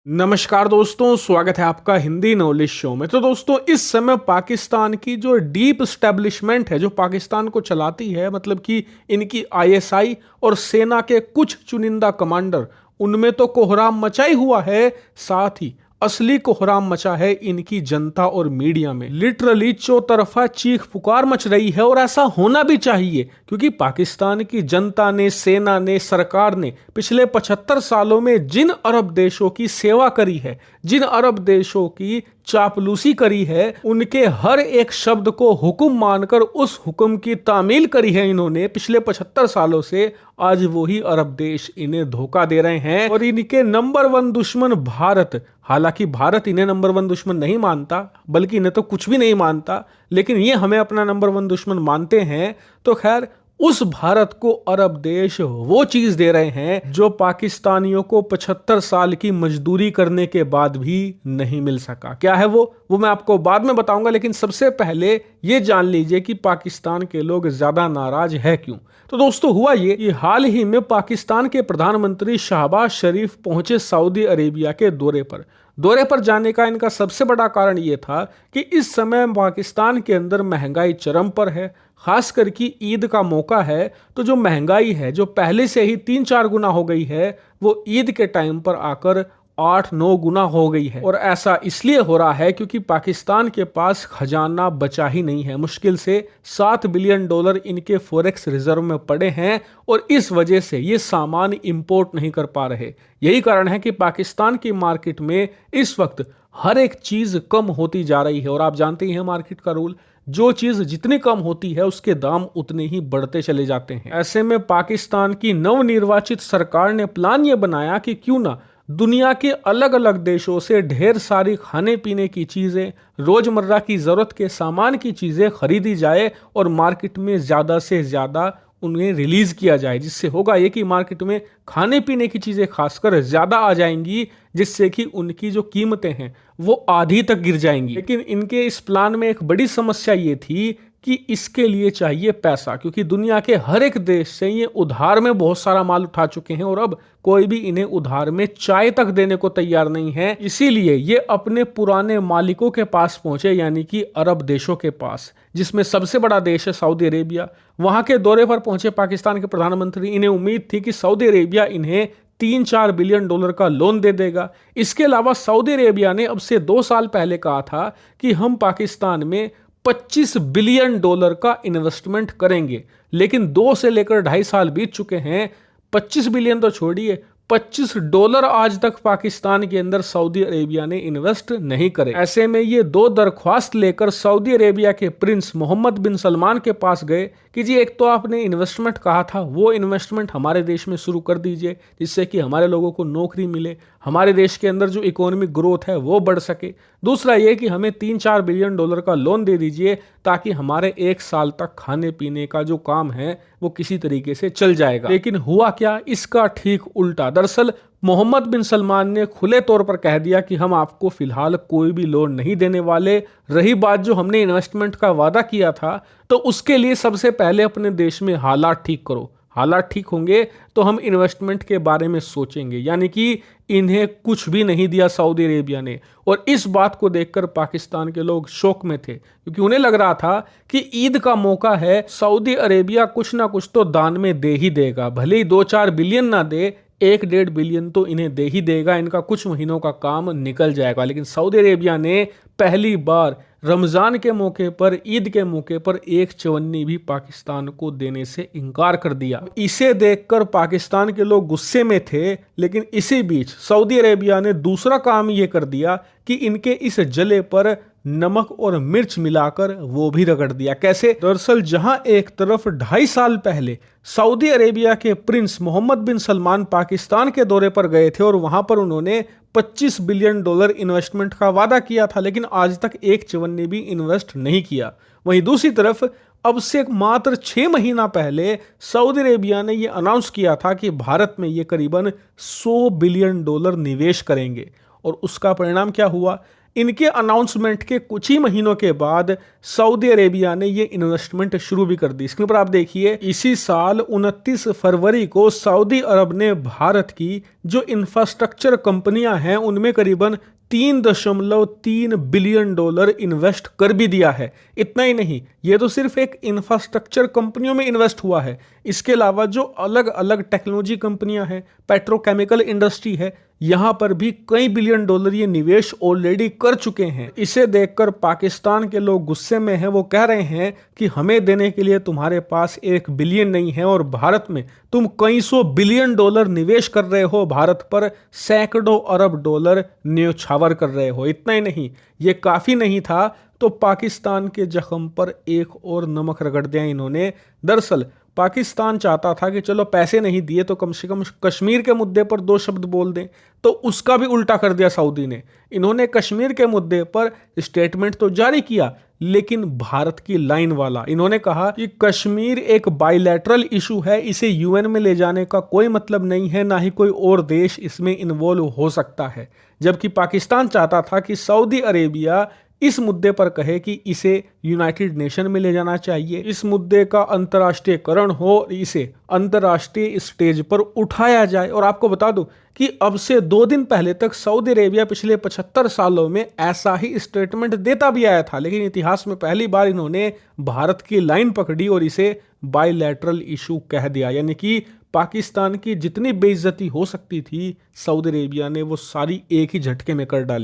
नमस्कार दोस्तों, स्वागत है आपका हिंदी नॉलेज शो में। तो दोस्तों, इस समय पाकिस्तान की जो डीप स्टैब्लिशमेंट है, जो पाकिस्तान को चलाती है, मतलब कि इनकी आईएसआई और सेना के कुछ चुनिंदा कमांडर, उनमें तो कोहराम मचा ही हुआ है। साथ ही असली कोहराम मचा है इनकी जनता और मीडिया में। लिटरली चौतरफा चीख पुकार मच रही है और ऐसा होना भी चाहिए, क्योंकि पाकिस्तान की जनता ने, सेना ने, सरकार ने पिछले 75 सालों में जिन अरब देशों की सेवा करी है, जिन अरब देशों की चापलूसी करी है, उनके हर एक शब्द को हुक्म मानकर उस हुक्म की तामील करी है इन्होंने पिछले 75 सालों से। आज वही अरब देश इन्हें धोखा दे रहे हैं और इनके नंबर वन दुश्मन भारत, हालांकि भारत इन्हें नंबर वन दुश्मन नहीं मानता, बल्कि इन्हें तो कुछ भी नहीं मानता, लेकिन ये हमें अपना नंबर वन दुश्मन मानते हैं। तो खैर, उस भारत को अरब देश वो चीज दे रहे हैं जो पाकिस्तानियों को 75 साल की मजदूरी करने के बाद भी नहीं मिल सका। क्या है वो मैं आपको बाद में बताऊंगा, लेकिन सबसे पहले ये जान लीजिए कि पाकिस्तान के लोग ज्यादा नाराज है क्यों। तो दोस्तों, हुआ ये कि हाल ही में पाकिस्तान के प्रधानमंत्री शहबाज शरीफ पहुंचे सऊदी अरेबिया के दौरे पर जाने का इनका सबसे बड़ा कारण ये था कि इस समय पाकिस्तान के अंदर महंगाई चरम पर है। खासकर कि ईद का मौका है, तो जो महंगाई है, जो पहले से ही 3-4 गुना हो गई है, वो ईद के टाइम पर आकर 8-9 गुना हो गई है। और ऐसा इसलिए हो रहा है क्योंकि पाकिस्तान के पास खजाना बचा ही नहीं है। मुश्किल से $7 बिलियन इनके फॉरेक्स रिजर्व में पड़े हैं और इस वजह से ये सामान इंपोर्ट नहीं कर पा रहे। यही कारण है कि पाकिस्तान की मार्केट में इस वक्त हर एक चीज कम होती जा रही है। और आप जानते ही हैं मार्केट का रूल, जो चीज जितनी कम होती है उसके दाम उतने ही बढ़ते चले जाते हैं। ऐसे में पाकिस्तान की नवनिर्वाचित सरकार ने प्लान ये बनाया कि क्यों ना दुनिया के अलग अलग देशों से ढेर सारी खाने पीने की चीजें, रोजमर्रा की जरूरत के सामान की चीजें खरीदी जाए और मार्केट में ज्यादा से ज्यादा उन्हें रिलीज किया जाए। जिससे होगा ये कि मार्केट में खाने पीने की चीजें खासकर ज्यादा आ जाएंगी, जिससे कि उनकी जो कीमतें हैं वो आधी तक गिर जाएंगी। लेकिन इनके इस प्लान में एक बड़ी समस्या ये थी कि इसके लिए चाहिए पैसा, क्योंकि दुनिया के हर एक देश से ये उधार में बहुत सारा माल उठा चुके हैं और अब कोई भी इन्हें उधार में चाय तक देने को तैयार नहीं है। इसीलिए ये अपने पुराने मालिकों के पास पहुंचे, यानी कि अरब देशों के पास, जिसमें सबसे बड़ा देश है सऊदी अरेबिया। वहां के दौरे पर पहुंचे पाकिस्तान के प्रधानमंत्री। इन्हें उम्मीद थी कि सऊदी अरेबिया इन्हें $3-4 बिलियन का लोन दे देगा। इसके अलावा सऊदी अरेबिया ने अब से 2 साल पहले कहा था कि हम पाकिस्तान में $25 बिलियन का इन्वेस्टमेंट करेंगे, लेकिन 2 से लेकर 2.5 साल बीत चुके हैं। 25 बिलियन तो छोड़िए, $25 आज तक पाकिस्तान के अंदर सऊदी अरेबिया ने इन्वेस्ट नहीं करे। ऐसे में ये 2 दरख्वास्त लेकर सऊदी अरेबिया के प्रिंस मोहम्मद बिन सलमान के पास गए कि जी, एक तो आपने इन्वेस्टमेंट कहा था, वो इन्वेस्टमेंट हमारे देश में शुरू कर दीजिए, जिससे कि हमारे लोगों को नौकरी मिले, हमारे देश के अंदर जो इकोनॉमिक ग्रोथ है वो बढ़ सके। दूसरा ये कि हमें $3-4 बिलियन का लोन दे दीजिए, ताकि हमारे 1 साल तक खाने पीने का जो काम है वो किसी तरीके से चल जाएगा। लेकिन हुआ क्या, इसका ठीक उल्टा। दरअसल मोहम्मद बिन सलमान ने खुले तौर पर कह दिया कि हम आपको फिलहाल कोई भी लोन नहीं देने वाले। रही बात जो हमने इन्वेस्टमेंट का वादा किया था, तो उसके लिए सबसे पहले अपने देश में हालात ठीक करो। हालात ठीक होंगे तो हम इन्वेस्टमेंट के बारे में सोचेंगे। यानी कि इन्हें कुछ भी नहीं दिया सऊदी अरेबिया ने। और इस बात को देखकर पाकिस्तान के लोग शौक में थे, क्योंकि उन्हें लग रहा था कि ईद का मौका है, सऊदी अरेबिया कुछ ना कुछ तो दान में दे ही देगा। भले ही 2-4 बिलियन ना दे, 1-1.5 बिलियन तो इन्हें दे ही देगा, इनका कुछ महीनों का काम निकल जाएगा। लेकिन सऊदी अरेबिया ने पहली बार रमजान के मौके पर, ईद के मौके पर 1 चवन्नी भी पाकिस्तान को देने से इनकार कर दिया। इसे देखकर पाकिस्तान के लोग गुस्से में थे, लेकिन इसी बीच सऊदी अरेबिया ने दूसरा काम ये कर दिया कि इनके इस जले पर नमक और मिर्च मिलाकर वो भी रगड़ दिया। कैसे? दरअसल जहां एक तरफ 2.5 साल पहले सऊदी अरेबिया के प्रिंस मोहम्मद बिन सलमान पाकिस्तान के दौरे पर गए थे और वहां पर उन्होंने $25 बिलियन इन्वेस्टमेंट का वादा किया था, लेकिन आज तक 1 चवन्नी भी इन्वेस्ट नहीं किया। वहीं दूसरी तरफ अब से मात्र 6 महीना पहले सऊदी अरेबिया ने यह अनाउंस किया था कि भारत में ये करीबन $100 बिलियन निवेश करेंगे। और उसका परिणाम क्या हुआ? इनके अनाउंसमेंट के कुछ ही महीनों के बाद सऊदी अरेबिया ने ये इन्वेस्टमेंट शुरू भी कर दी। इसके ऊपर आप देखिए, इसी साल 29 फरवरी को सऊदी अरब ने भारत की जो इंफ्रास्ट्रक्चर कंपनियां हैं उनमें करीबन $3.3 बिलियन इन्वेस्ट कर भी दिया है। इतना ही नहीं, ये तो सिर्फ एक इंफ्रास्ट्रक्चर कंपनियों में इन्वेस्ट हुआ है। इसके अलावा जो अलग अलग टेक्नोलॉजी कंपनियां हैं, पेट्रोकेमिकल इंडस्ट्री है, यहां पर भी कई बिलियन डॉलर ये निवेश ऑलरेडी कर चुके हैं। इसे देखकर पाकिस्तान के लोग गुस्से में हैं। वो कह रहे हैं कि हमें देने के लिए तुम्हारे पास 1 बिलियन नहीं है और भारत में तुम कई सौ बिलियन डॉलर निवेश कर रहे हो, भारत पर सैकड़ों अरब डॉलर न्यौछावर कर रहे हो। इतना ही नहीं, ये काफी नहीं था तो पाकिस्तान के जख्म पर एक और नमक रगड़ दिया इन्होंने। दरअसल पाकिस्तान चाहता था कि चलो पैसे नहीं दिए तो कम से कम कश्मीर के मुद्दे पर 2 शब्द बोल दें, तो उसका भी उल्टा कर दिया सऊदी ने। इन्होंने कश्मीर के मुद्दे पर स्टेटमेंट तो जारी किया, लेकिन भारत की लाइन वाला। इन्होंने कहा कि कश्मीर एक बायलैटरल इशू है, इसे यूएन में ले जाने का कोई मतलब नहीं है, ना ही कोई और देश इसमें इन्वॉल्व हो सकता है। जबकि पाकिस्तान चाहता था कि सऊदी अरेबिया इस मुद्दे पर कहे कि इसे यूनाइटेड नेशन में ले जाना चाहिए, इस मुद्दे का अंतर्राष्ट्रीयकरण हो, इसे अंतर्राष्ट्रीय स्टेज पर उठाया जाए। और आपको बता दूं कि अब से 2 दिन पहले तक सऊदी अरेबिया पिछले 75 सालों में ऐसा ही स्टेटमेंट देता भी आया था, लेकिन इतिहास में पहली बार इन्होंने भारत की लाइन पकड़ी और इसे बायलैटरल इशू कह दिया। यानी कि पाकिस्तान की जितनी बेइज्जती हो सकती थी सऊदी अरेबिया ने वो सारी एक ही झटके में कर डाली।